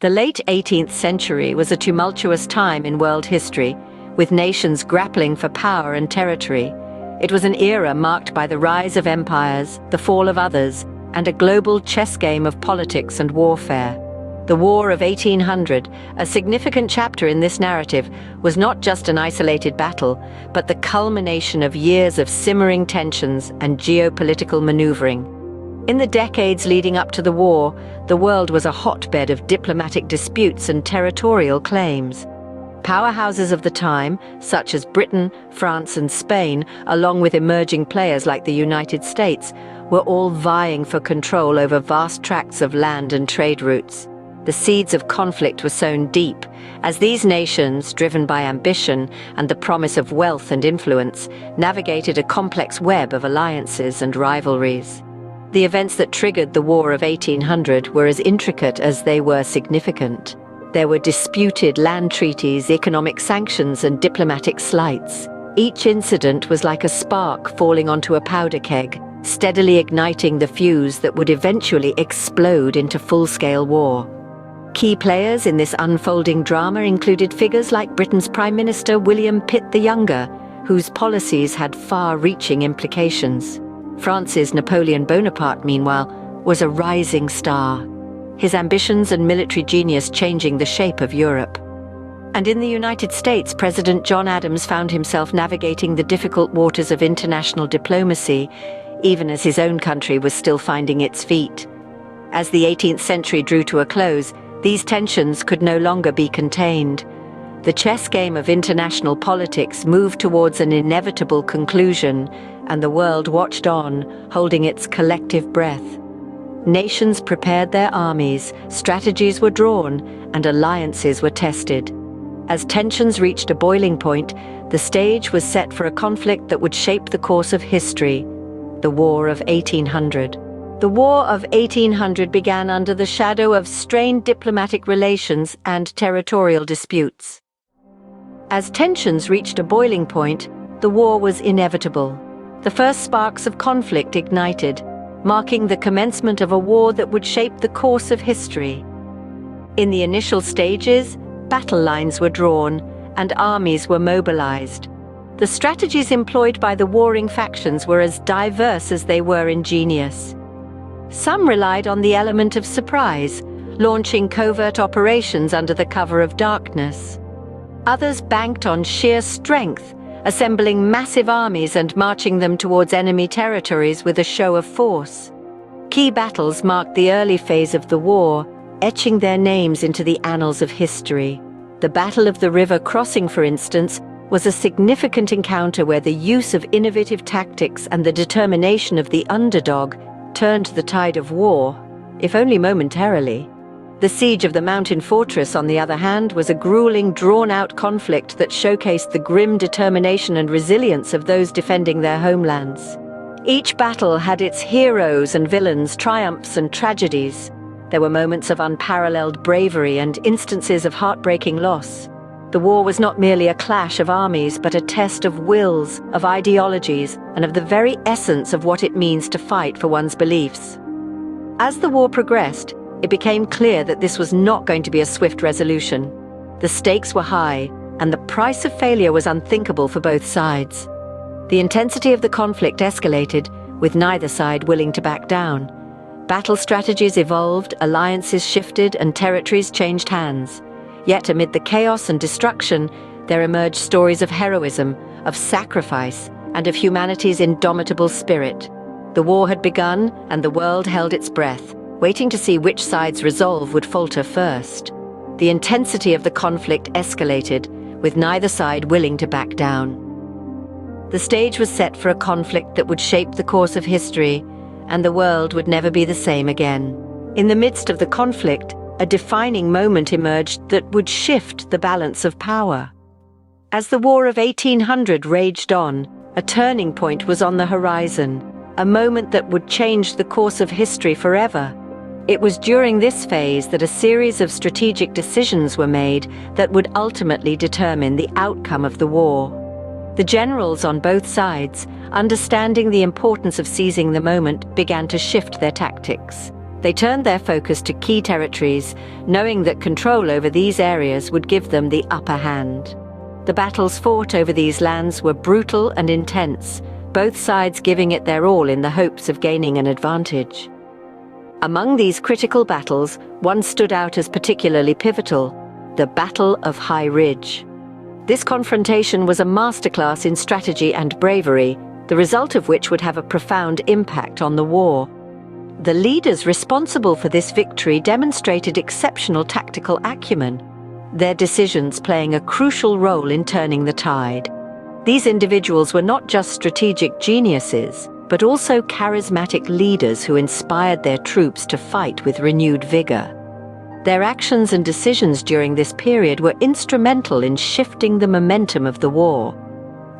The late 18th century was a tumultuous time in world history, with nations grappling for power and territory. It was an era marked by the rise of empires, the fall of others, and a global chess game of politics and warfare. The War of 1800, a significant chapter in this narrative, was not just an isolated battle, but the culmination of years of simmering tensions and geopolitical maneuvering. In the decades leading up to the war, the world was a hotbed of diplomatic disputes and territorial claims. Powerhouses of the time, such as Britain, France, and Spain, along with emerging players like the United States, were all vying for control over vast tracts of land and trade routes. The seeds of conflict were sown deep, as these nations, driven by ambition and the promise of wealth and influence, navigated a complex web of alliances and rivalries. The events that triggered the War of 1800 were as intricate as they were significant. There were disputed land treaties, economic sanctions, and diplomatic slights. Each incident was like a spark falling onto a powder keg, steadily igniting the fuse that would eventually explode into full-scale war. Key players in this unfolding drama included figures like Britain's Prime Minister William Pitt the Younger, whose policies had far-reaching implications. France's Napoleon Bonaparte, meanwhile, was a rising star, his ambitions and military genius changing the shape of Europe. And in the United States, President John Adams found himself navigating the difficult waters of international diplomacy, even as his own country was still finding its feet. As the 18th century drew to a close, these tensions could no longer be contained. The chess game of international politics moved towards an inevitable conclusion, and the world watched on, holding its collective breath. Nations prepared their armies, strategies were drawn, and alliances were tested. As tensions reached a boiling point, the stage was set for a conflict that would shape the course of history, the War of 1800. The War of 1800 began under the shadow of strained diplomatic relations and territorial disputes. As tensions reached a boiling point, the war was inevitable. The first sparks of conflict ignited, marking the commencement of a war that would shape the course of history. In the initial stages, battle lines were drawn and armies were mobilized. The strategies employed by the warring factions were as diverse as they were ingenious. Some relied on the element of surprise, launching covert operations under the cover of darkness. Others banked on sheer strength, assembling massive armies and marching them towards enemy territories with a show of force. Key battles marked the early phase of the war, etching their names into the annals of history. The Battle of the River Crossing, for instance, was a significant encounter where the use of innovative tactics and the determination of the underdog turned the tide of war, if only momentarily. The siege of the mountain fortress, on the other hand, was a grueling, drawn-out conflict that showcased the grim determination and resilience of those defending their homelands. Each battle had its heroes and villains, triumphs and tragedies. There were moments of unparalleled bravery and instances of heartbreaking loss. The war was not merely a clash of armies, but a test of wills, of ideologies, and of the very essence of what it means to fight for one's beliefs. As the war progressed, it became clear that this was not going to be a swift resolution. The stakes were high, and the price of failure was unthinkable for both sides. The intensity of the conflict escalated, with neither side willing to back down. Battle strategies evolved, alliances shifted, and territories changed hands. Yet amid the chaos and destruction, there emerged stories of heroism, of sacrifice, and of humanity's indomitable spirit. The war had begun, and the world held its breath, waiting to see which side's resolve would falter first. The intensity of the conflict escalated, with neither side willing to back down. The stage was set for a conflict that would shape the course of history, and the world would never be the same again. In the midst of the conflict, a defining moment emerged that would shift the balance of power. As the War of 1800 raged on, a turning point was on the horizon, a moment that would change the course of history forever. It was during this phase that a series of strategic decisions were made that would ultimately determine the outcome of the war. The generals on both sides, understanding the importance of seizing the moment, began to shift their tactics. They turned their focus to key territories, knowing that control over these areas would give them the upper hand. The battles fought over these lands were brutal and intense, both sides giving it their all in the hopes of gaining an advantage. Among these critical battles, one stood out as particularly pivotal: the Battle of High Ridge. This confrontation was a masterclass in strategy and bravery, the result of which would have a profound impact on the war. The leaders responsible for this victory demonstrated exceptional tactical acumen, their decisions playing a crucial role in turning the tide. These individuals were not just strategic geniuses, but also charismatic leaders who inspired their troops to fight with renewed vigor. Their actions and decisions during this period were instrumental in shifting the momentum of the war.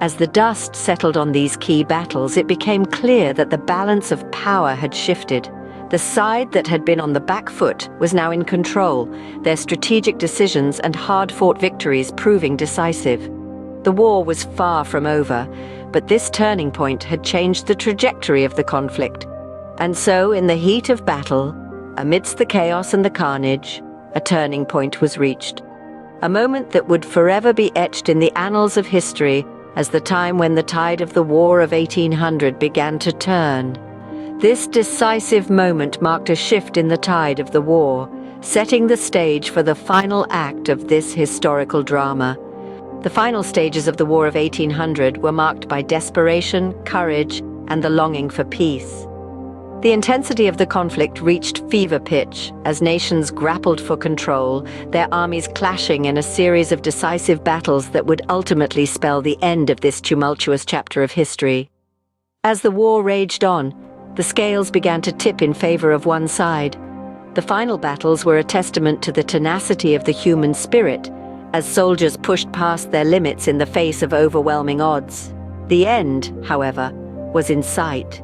As the dust settled on these key battles, it became clear that the balance of power had shifted. The side that had been on the back foot was now in control, their strategic decisions and hard-fought victories proving decisive. The war was far from over, but this turning point had changed the trajectory of the conflict. And so, in the heat of battle, amidst the chaos and the carnage, a turning point was reached. A moment that would forever be etched in the annals of history as the time when the tide of the War of 1800 began to turn. This decisive moment marked a shift in the tide of the war, setting the stage for the final act of this historical drama. The final stages of the War of 1800 were marked by desperation, courage, and the longing for peace. The intensity of the conflict reached fever pitch as nations grappled for control, their armies clashing in a series of decisive battles that would ultimately spell the end of this tumultuous chapter of history. As the war raged on, the scales began to tip in favor of one side. The final battles were a testament to the tenacity of the human spirit, as soldiers pushed past their limits in the face of overwhelming odds. The end, however, was in sight.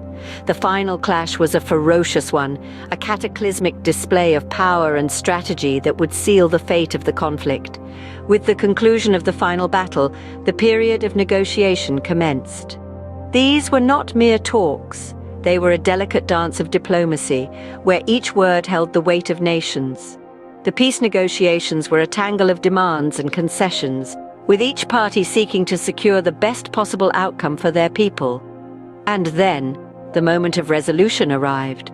The final clash was a ferocious one, a cataclysmic display of power and strategy that would seal the fate of the conflict. With the conclusion of the final battle, the period of negotiation commenced. These were not mere talks. They were a delicate dance of diplomacy, where each word held the weight of nations. The peace negotiations were a tangle of demands and concessions, with each party seeking to secure the best possible outcome for their people. And then, the moment of resolution arrived.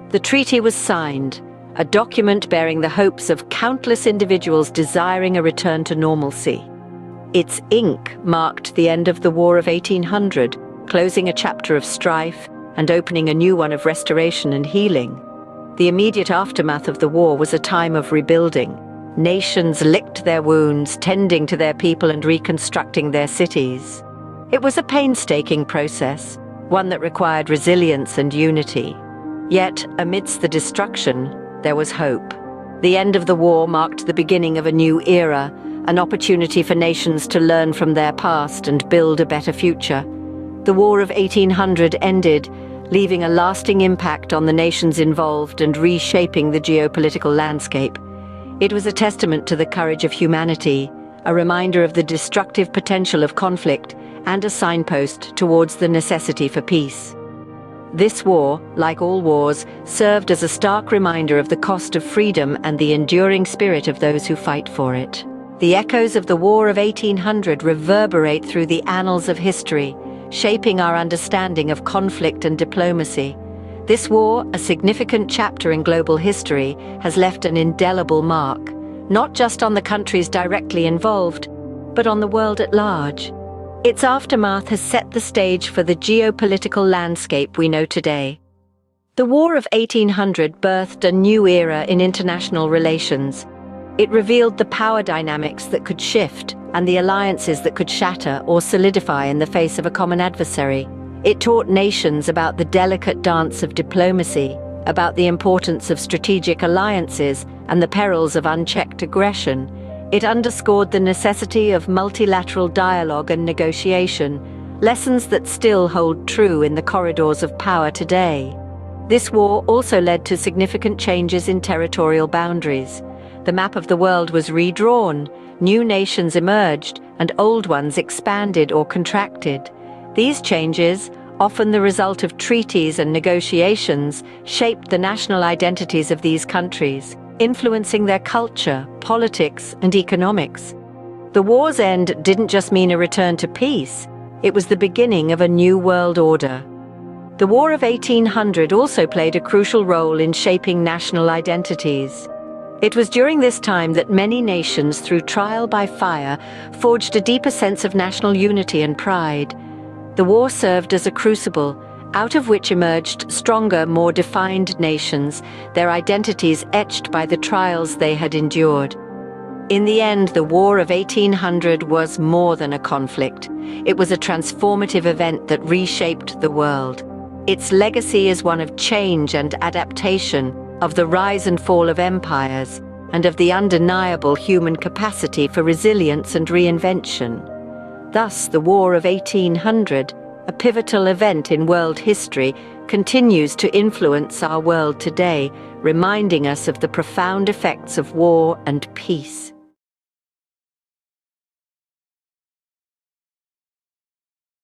The treaty was signed, a document bearing the hopes of countless individuals desiring a return to normalcy. Its ink marked the end of the War of 1800, closing a chapter of strife and opening a new one of restoration and healing. The immediate aftermath of the war was a time of rebuilding. Nations licked their wounds, tending to their people and reconstructing their cities. It was a painstaking process, one that required resilience and unity. Yet, amidst the destruction, there was hope. The end of the war marked the beginning of a new era, an opportunity for nations to learn from their past and build a better future. The War of 1800 ended, leaving a lasting impact on the nations involved and reshaping the geopolitical landscape. It was a testament to the courage of humanity, a reminder of the destructive potential of conflict, and a signpost towards the necessity for peace. This war, like all wars, served as a stark reminder of the cost of freedom and the enduring spirit of those who fight for it. The echoes of the War of 1800 reverberate through the annals of history, shaping our understanding of conflict and diplomacy. This war, a significant chapter in global history, has left an indelible mark, not just on the countries directly involved, but on the world at large. Its aftermath has set the stage for the geopolitical landscape we know today. The War of 1800 birthed a new era in international relations. It revealed the power dynamics that could shift and the alliances that could shatter or solidify in the face of a common adversary. It taught nations about the delicate dance of diplomacy, about the importance of strategic alliances and the perils of unchecked aggression. It underscored the necessity of multilateral dialogue and negotiation, lessons that still hold true in the corridors of power today. This war also led to significant changes in territorial boundaries. The map of the world was redrawn, new nations emerged, and old ones expanded or contracted. These changes, often the result of treaties and negotiations, shaped the national identities of these countries, influencing their culture, politics, and economics. The war's end didn't just mean a return to peace, it was the beginning of a new world order. The War of 1800 also played a crucial role in shaping national identities. It was during this time that many nations, through trial by fire, forged a deeper sense of national unity and pride. The war served as a crucible, out of which emerged stronger, more defined nations, their identities etched by the trials they had endured. In the end, the War of 1800 was more than a conflict. It was a transformative event that reshaped the world. Its legacy is one of change and adaptation, of the rise and fall of empires, and of the undeniable human capacity for resilience and reinvention. Thus, the War of 1800, a pivotal event in world history, continues to influence our world today, reminding us of the profound effects of war and peace.